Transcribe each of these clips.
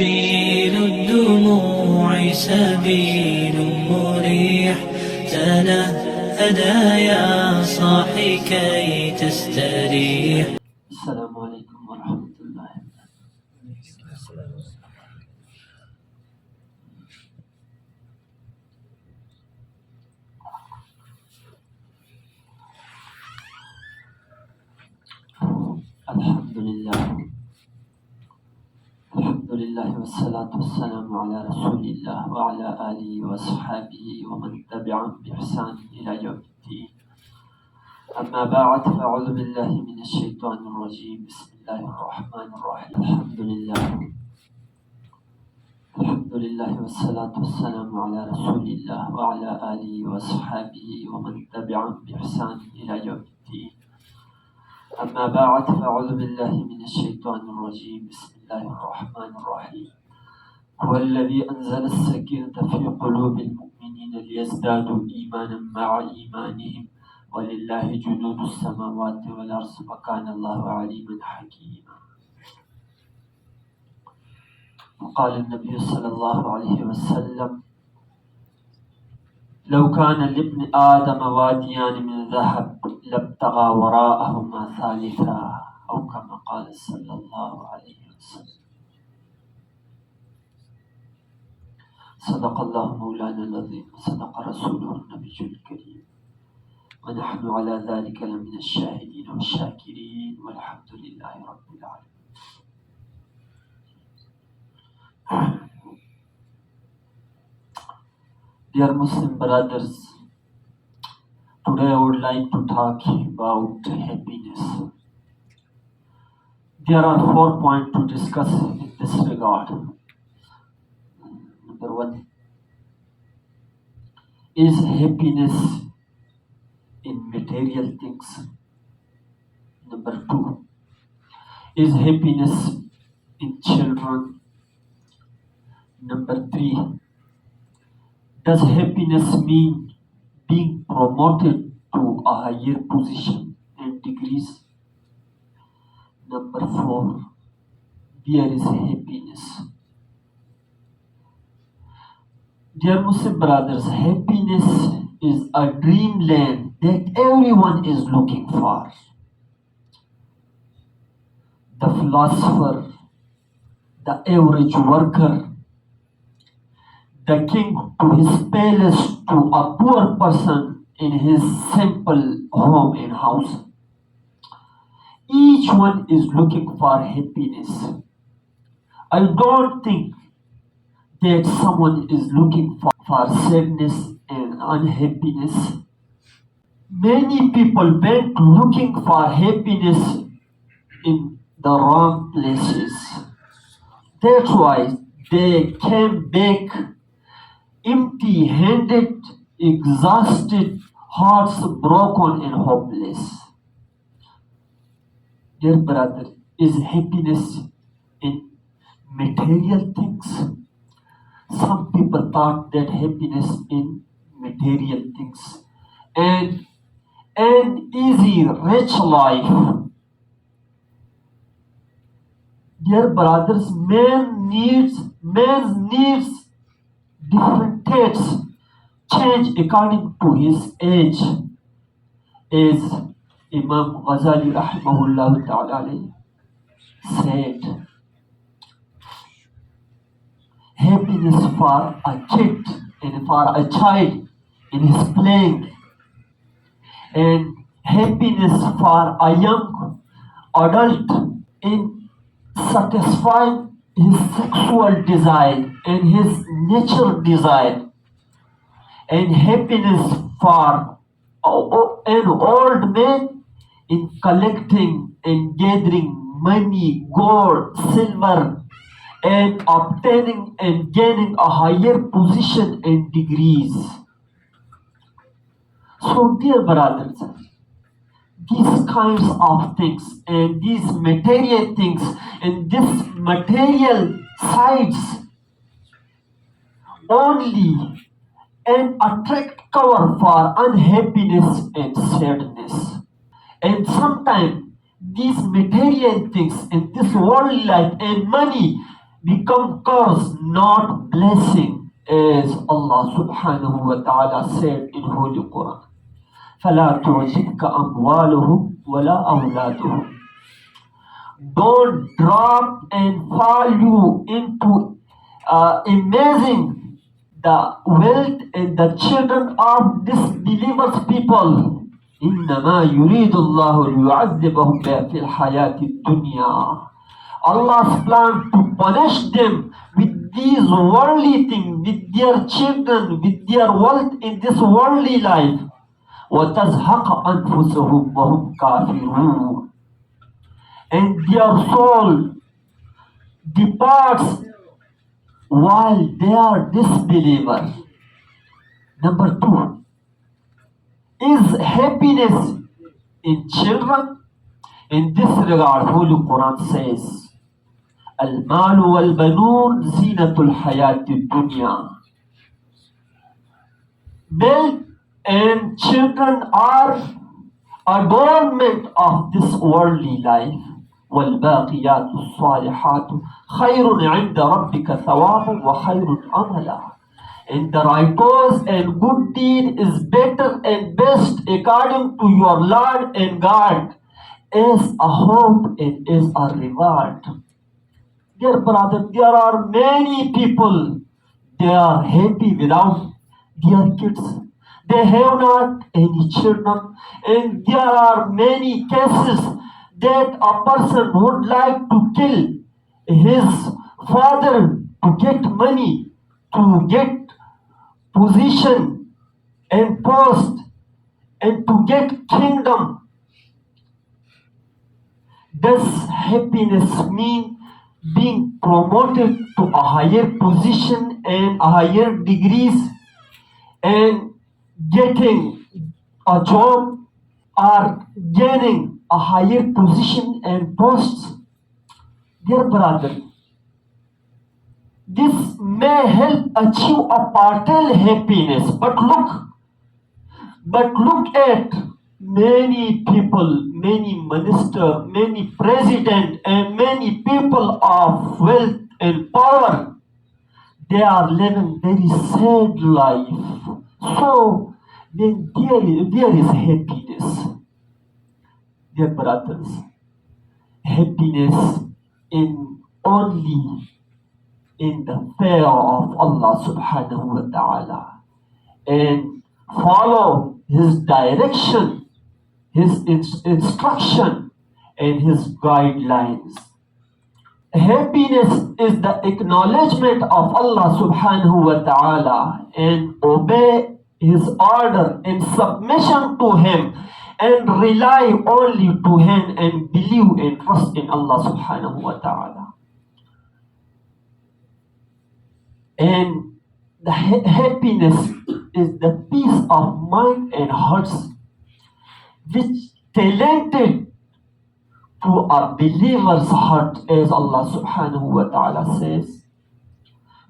سبيل الدموع سبيل مريح، تنهدى يا صاحي كي تستريح. السلام عليكم ورحمة الله. الحمد لله والصلاة والسلام على رسول الله وعلى آله وصحبه ومن تبعهم بإحسان إلى يوم الدين. أما بعد، فأعوذ بالله من الشيطان الرجيم. بسم الله الرحمن الرحيم. الحمد لله والصلاة والسلام على رسول الله وعلى آله وصحبه ومن تبعهم بإحسان إلى يوم الدين. أما بعد، فأعوذ بالله من الشيطان الرجيم. بسم الله الرحمن الرحيم. هو الذي أنزل السكينة في قلوب المؤمنين ليزدادوا إيمانا مع إيمانهم ولله جنود السماوات والأرض وكان الله عليما حكيما. وقال النبي صلى الله عليه وسلم: لو كان لابن آدم واديان من ذهب لابتغى وراءهما ثالثا، أو كما قال صلى الله عليه وسلم. صدق الله مولانا العظيم، صدق رسوله النبي الكريم، ونحن على ذلك لمن الشاهدين والشاكرين، والحمد لله رب العالمين. Dear Muslim brothers, today I would like to talk about happiness. There are 4 points to discuss in this regard. Number 1, is happiness in material things? Number 2, is happiness in children? Number 3, does happiness mean being promoted to a higher position and degrees? Number 4, where is happiness? Dear Muslim brothers, happiness is a dreamland that everyone is looking for. The philosopher, the average worker, the king to his palace, to a poor person in his simple home and house. Each one is looking for happiness. I don't think that someone is looking for sadness and unhappiness. Many people went looking for happiness in the wrong places. That's why they came back empty-handed, exhausted, hearts broken and hopeless. Dear brother, is happiness in material things? Some people thought that happiness in material things and an easy, rich life. Dear brothers, man needs different tastes change according to his age. As Imam Ghazali rahimahullah ta'ala said, happiness for a kid and for a child in his playing, and happiness for a young adult in satisfying his sexual desire and his nature desire, and happiness for an old man in collecting and gathering money, gold, silver, and obtaining and gaining a higher position and degrees. So dear brothers, these kinds of things and these material things and this material sides only an attract cover for unhappiness and sadness. And sometimes these material things and this worldly life and money become curse, not blessing, as Allah subhanahu wa ta'ala said in Holy Quran. فَلَا تُعْجِبْكَ أَمْوَالُهُمْ وَلَا أَوْلَادُهُمْ. Don't drop and fall you into amazing the wealth and the children of disbelievers people. إنما يريد الله ليعذبهم في الحياة الدنيا. Allah's plan to punish them with these worldly things, with their children, with their wealth in this worldly life. وَتَزْهَقَ أَنفُسُهُمْ وَهُمْ كَافِرُونَ. And their soul departs while they are disbelievers. Number 2, is happiness in children? In this regard, Holy Quran says, المال والبنون زينة الحياة الدنيا. Wealth and children are adornment of this worldly life. والباقيات الصالحات خير عند ربك ثوابا وخير أملا. And the righteous and good deed is better and best according to your Lord and God, as a hope and as a reward. Dear brother, there are many people, they are happy without their kids. They have not any children, and there are many cases that a person would like to kill his father to get money, to get position and post, and to get kingdom. Does happiness mean being promoted to a higher position and a higher degrees and getting a job or gaining a higher position and posts? Dear brother, this may help achieve a partial happiness, but look at many people, many ministers, many presidents, and many people of wealth and power. They are living very sad life. So then there is happiness. Dear brothers, happiness in only in the fear of Allah subhanahu wa ta'ala and follow His direction, His instruction, and His guidelines. Happiness is the acknowledgement of Allah subhanahu wa ta'ala and obey His order in submission to Him and rely only to Him and believe and trust in Allah subhanahu wa ta'ala. And the happiness is the peace of mind and hearts which talented to a believer's heart, as Allah subhanahu wa ta'ala says,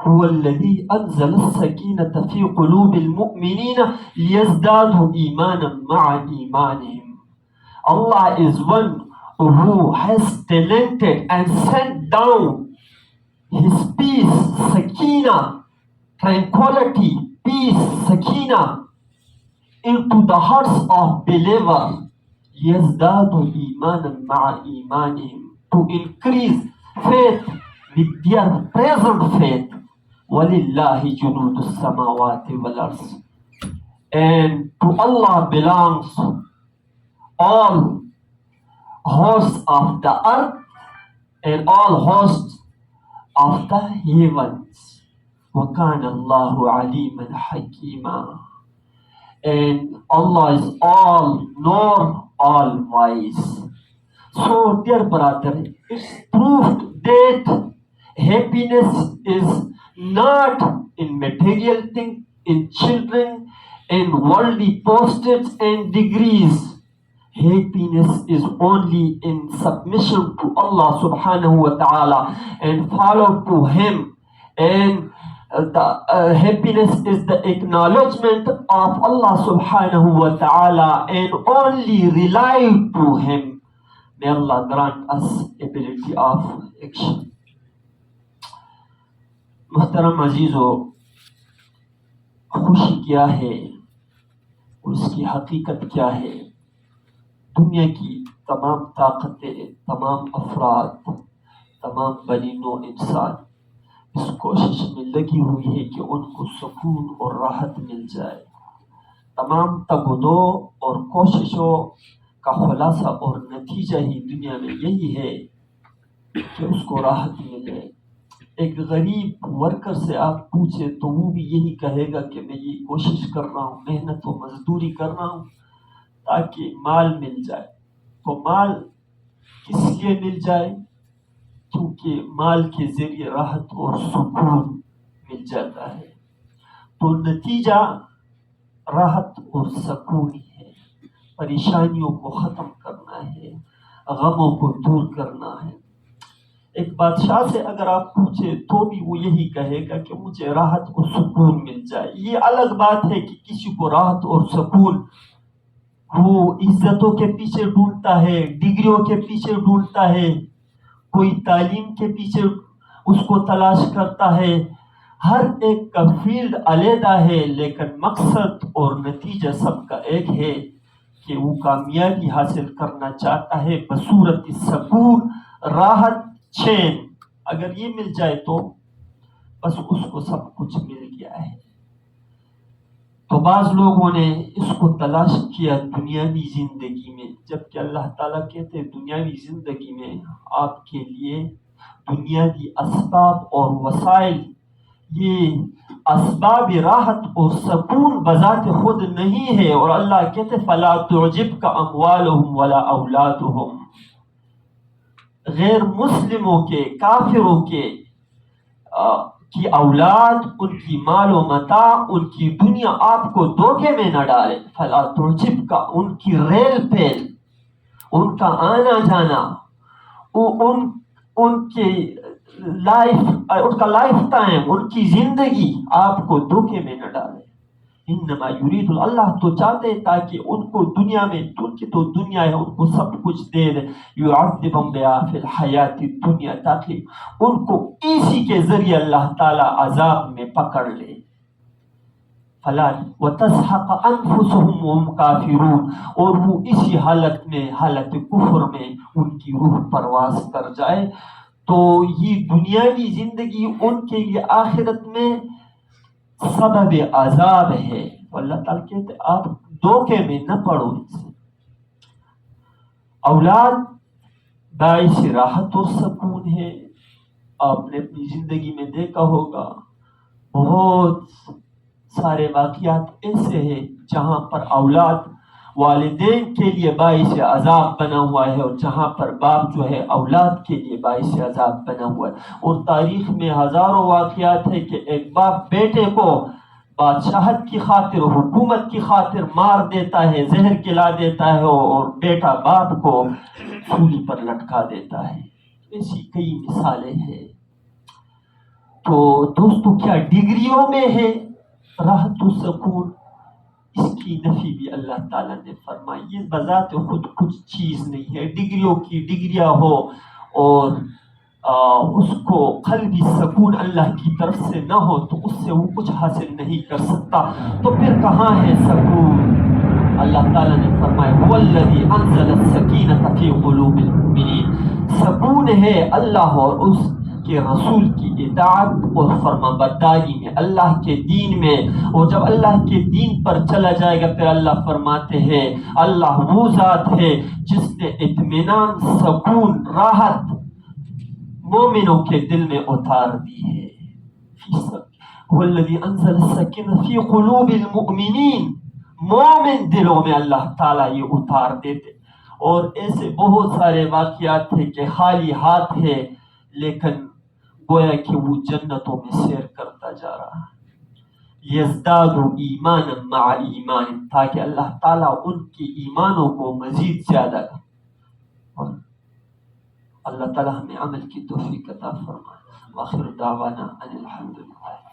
هو الذي أنزل السكينة في قلوب المؤمنين ليزدادوا إيمانا مع إيمانهم. Allah is one who has talented and sent down His peace, sakina, tranquility, peace, sakina, into the hearts of believers. يزدادوا إيمانا مع إيمانهم, to increase faith with their present faith. وَلِلَّهِ جُنُودُ السَّمَاوَاتِ وَالْأَرْضِ. And to Allah belongs all hosts of the earth and all hosts of the heavens. وَكَانَ اللَّهُ عَلِيمًا حَكِيمًا. And Allah is all known, all wise. So, dear brother, it's proved that happiness is not in material things, in children, in worldly postings and degrees. Happiness is only in submission to Allah subhanahu wa ta'ala and follow to Him. And the happiness is the acknowledgement of Allah subhanahu wa ta'ala and only rely to Him. May Allah grant us ability of action. محترم عزیزو، خوشی کیا ہے، اس کی حقیقت کیا ہے؟ دنیا کی تمام طاقتیں، تمام افراد، تمام بنی نوع انسان اس کوشش میں لگی ہوئی ہے کہ ان کو سکون اور راحت مل جائے۔ تمام تگ و دو اور کوششوں کا خلاصہ اور نتیجہ ہی دنیا میں یہی ہے کہ اس کو راحت ملے۔ ایک غریب ورکر سے آپ پوچھے تو وہ بھی یہی کہے گا کہ میں یہ کوشش کر رہا ہوں، محنت و مزدوری کر رہا ہوں تاکہ مال مل جائے۔ تو مال کس لیے مل جائے؟ کیونکہ مال کے ذریعے راحت اور سکون مل جاتا ہے۔ تو نتیجہ راحت اور سکون ہی ہے۔ پریشانیوں کو ختم کرنا ہے، غموں کو دور کرنا ہے۔ ایک بادشاہ سے اگر آپ پوچھے تو بھی وہ یہی کہے گا کہ مجھے راحت اور سکون مل جائے۔ یہ الگ بات ہے کہ کسی کو راحت اور سکون وہ عزتوں کے پیچھے ڈھونڈتا ہے، ڈگریوں کے پیچھے ڈھونڈتا ہے، کوئی تعلیم کے پیچھے اس کو تلاش کرتا ہے۔ ہر ایک کا فیلڈ علیحدہ ہے، لیکن مقصد اور نتیجہ سب کا ایک ہے کہ وہ کامیابی حاصل کرنا چاہتا ہے بصورت سکون، راحت، چین۔ اگر یہ مل جائے تو بس اس کو سب کچھ مل گیا ہے۔ تو بعض لوگوں نے اس کو تلاش کیا دنیاوی زندگی میں، جبکہ اللہ تعالیٰ کہتے ہیں دنیاوی زندگی میں آپ کے لیے دنیاوی اسباب اور وسائل یہ اسباب راحت اور سکون بذات خود نہیں ہے۔ اور اللہ کہتے فَلَا تُعْجِبْكَ أَمْوَالُهُمْ وَلَا أَوْلَادُهُمْ، غیر مسلموں کے، کافروں کے کی اولاد، ان کی مال و متاع، ان کی دنیا آپ کو دھوکے میں نہ ڈالے۔ فلا تعجب کا، ان کی ریل پیل، ان کا آنا جانا، ان کے ان کا لائف ٹائم، ان کی زندگی آپ کو دھوکے میں نہ ڈالے۔ انما یرید اللہ تو چاہتے تاکہ ان کو دنیا میں، ان کی تو دنیا ہے، ان کو سب کچھ دے دے، یعذبہم بہا فی الحیات الدنیا، تاکہ ان کو اسی کے ذریعے اللہ تعالی عذاب میں پکڑ لے۔ فلا وتزهق انفسهم وهم کافرون، اور وہ اسی حالت میں، حالت کفر میں ان کی روح پرواز کر جائے۔ تو یہ دنیاوی زندگی ان کے لیے آخرت میں سبب عذاب ہے۔ اللہ تعالیٰ کہتے آپ دھوکے میں نہ پڑو ان سے۔ اولاد باعث راحت اور سکون ہے۔ آپ نے اپنی زندگی میں دیکھا ہوگا بہت سارے واقعات ایسے ہیں جہاں پر اولاد والدین کے لیے باعث عذاب بنا ہوا ہے، اور جہاں پر باپ جو ہے اولاد کے لیے باعث عذاب بنا ہوا ہے۔ اور تاریخ میں ہزاروں واقعات ہے کہ ایک باپ بیٹے کو بادشاہت کی خاطر، حکومت کی خاطر مار دیتا ہے، زہر کھلا دیتا ہے، اور بیٹا باپ کو سولی پر لٹکا دیتا ہے۔ ایسی کئی مثالیں ہیں۔ تو دوستو، کیا ڈگریوں میں ہے راحت و سکون؟ اس کی نفی بھی اللہ تعالیٰ نے فرمائی۔ یہ بذات خود کچھ چیز نہیں ہے۔ ڈگریوں کی ڈگریاں ہو اور اس کو قلبی سکون اللہ کی طرف سے نہ ہو تو اس سے وہ کچھ حاصل نہیں کر سکتا۔ تو پھر کہاں ہے سکون؟ اللہ تعالیٰ نے فرمایا هو الذی انزل السکینۃ فی قلوب المؤمنین۔ سکون ہے اللہ اور اس کے رسول کی اطاعت اور فرما برداری میں، اللہ کے دین میں۔ اور جب اللہ کے دین پر چلا جائے گا پھر اللہ فرماتے ہیں اللہ وہ ذات ہے جس نے اطمینان، سکون، راحت مومنوں کے دل میں اتار دی ہے۔ هو الذی انزل السکینۃ فی قلوب المؤمنین، مومن دلوں میں اللہ تعالیٰ یہ اتار دیتے۔ اور ایسے بہت سارے واقعات ہیں کہ خالی ہاتھ ہے لیکن گویا کہ وہ جنتوں میں سیر کرتا جا رہا ہے۔ یزداد ایمانا مع ایمان، تاکہ اللہ تعالیٰ ان کی ایمانوں کو مزید زیادہ کرے۔ اور اللہ تعالیٰ ہمیں عمل کی توفیق عطا فرمائے۔ وآخر دعوانا ان الحمد للہ۔